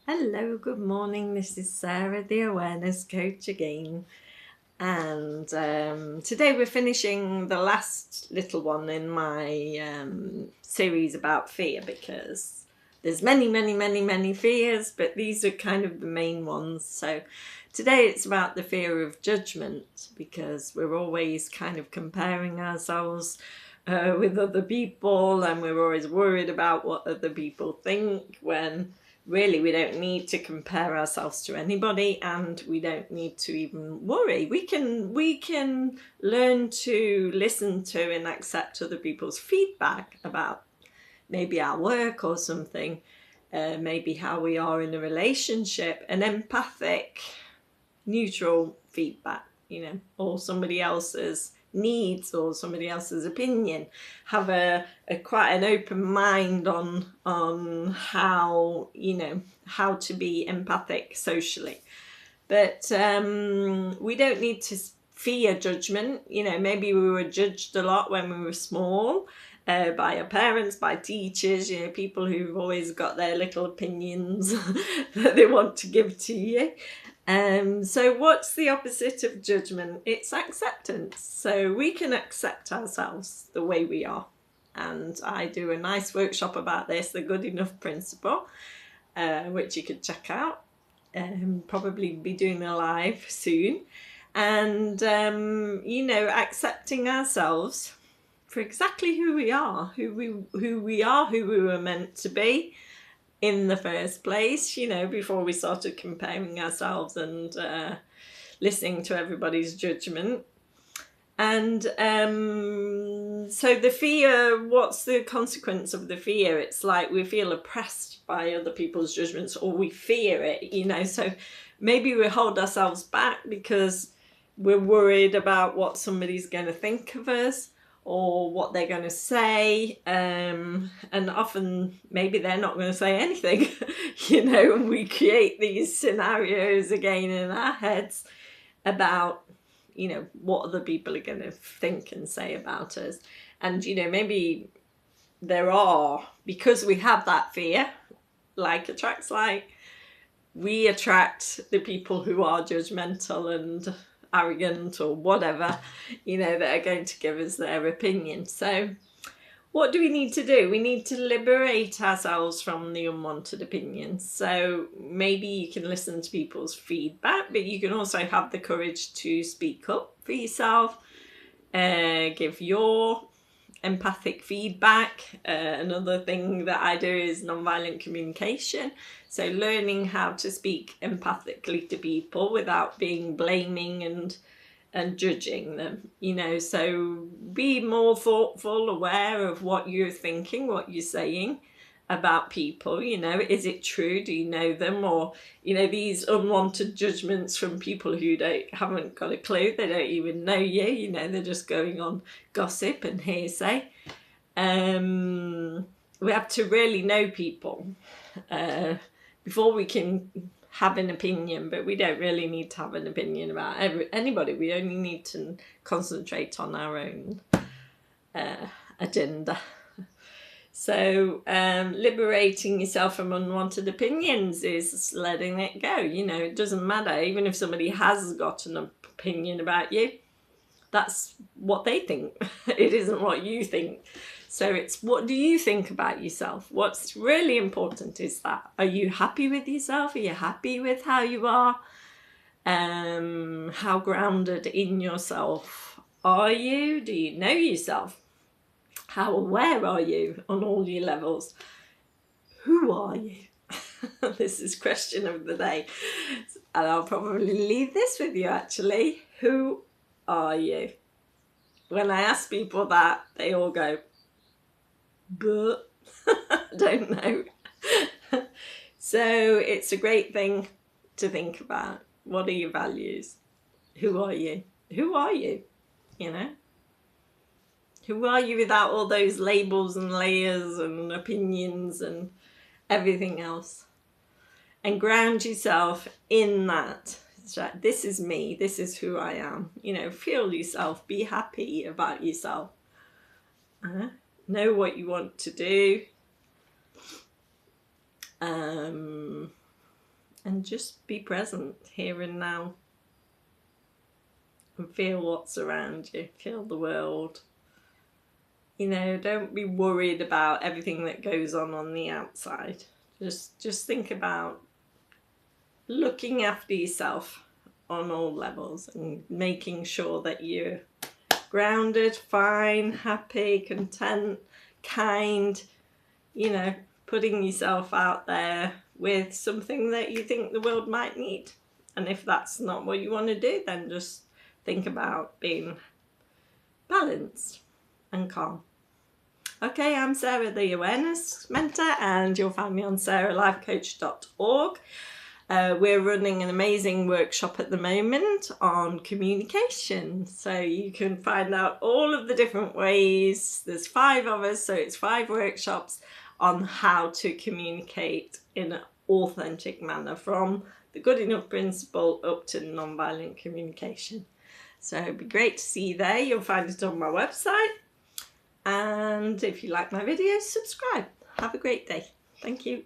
Hello, good morning. This is Sarah, the awareness coach again. And today we're finishing the last little one in my series about fear, because there's many fears, but these are kind of the main ones. So today it's about the fear of judgment, because we're always kind of comparing ourselves with other people, and we're always worried about what other people think, when really we don't need to compare ourselves to anybody, and we don't need to even worry. We can learn to listen to and accept other people's feedback about maybe our work or something, maybe how we are in a relationship, an empathic neutral feedback, or somebody else's needs or somebody else's opinion. Have a quite an open mind on how how to be empathic socially. But we don't need to fear judgment. Maybe we were judged a lot when we were small, by our parents, by teachers, people who've always got their little opinions that they want to give to you. So what's the opposite of judgment? It's acceptance. So we can accept ourselves the way we are. And I do a nice workshop about this, the Good Enough Principle, which you could check out. Probably be doing a live soon. And, accepting ourselves for exactly who we are, who we were meant to be in the first place, before we started comparing ourselves and listening to everybody's judgment. And so the fear, what's the consequence of the fear? It's like we feel oppressed by other people's judgments, or we fear it, so maybe we hold ourselves back because we're worried about what somebody's going to think of us, or what they're going to say, and often maybe they're not going to say anything, and we create these scenarios again in our heads about what other people are going to think and say about us. And maybe there are, because we have that fear, like attracts like, we attract the people who are judgmental and arrogant or whatever, that are going to give us their opinion. So what do we need to do? We need to liberate ourselves from the unwanted opinions. So maybe you can listen to people's feedback, but you can also have the courage to speak up for yourself, give your empathic feedback. Another thing that I do is nonviolent communication. So learning how to speak empathically to people without being blaming and judging them, so be more thoughtful, aware of what you're thinking, what you're saying about people. Is it true? Do you know them? Or these unwanted judgments from people who haven't got a clue, they don't even know you, they're just going on gossip and hearsay. We have to really know people before we can have an opinion, but we don't really need to have an opinion about anybody. We only need to concentrate on our own agenda. So liberating yourself from unwanted opinions is letting it go. It doesn't matter. Even if somebody has got an opinion about you, that's what they think. It isn't what you think. So it's, what do you think about yourself? What's really important is that. Are you happy with yourself? Are you happy with how you are? How grounded in yourself are you? Do you know yourself? How aware are you on all your levels? Who are you? This is question of the day. And I'll probably leave this with you, actually. Who are you? When I ask people that, they all go, but don't know. So it's a great thing to think about. What are your values? Who are you? Who are you? Who are you without all those labels and layers and opinions and everything else? And ground yourself in that. This is me. This is who I am. Feel yourself. Be happy about yourself. Know what you want to do. and just be present here and now and feel what's around you, feel the world. You know, don't be worried about everything that goes on the outside. Just think about looking after yourself on all levels and making sure that you're grounded, fine, happy, content, kind, you know, putting yourself out there with something that you think the world might need. And if that's not what you want to do, then just think about being balanced and calm. Okay, I'm Sarah, the Awareness Mentor, and you'll find me on saralifecoach.org. We're running an amazing workshop at the moment on communication, so you can find out all of the different ways. There's 5 of us, so it's 5 workshops on how to communicate in an authentic manner, from the good enough principle up to non-violent communication. So it'd be great to see you there. You'll find it on my website. And if you like my videos, subscribe. Have a great day. Thank you.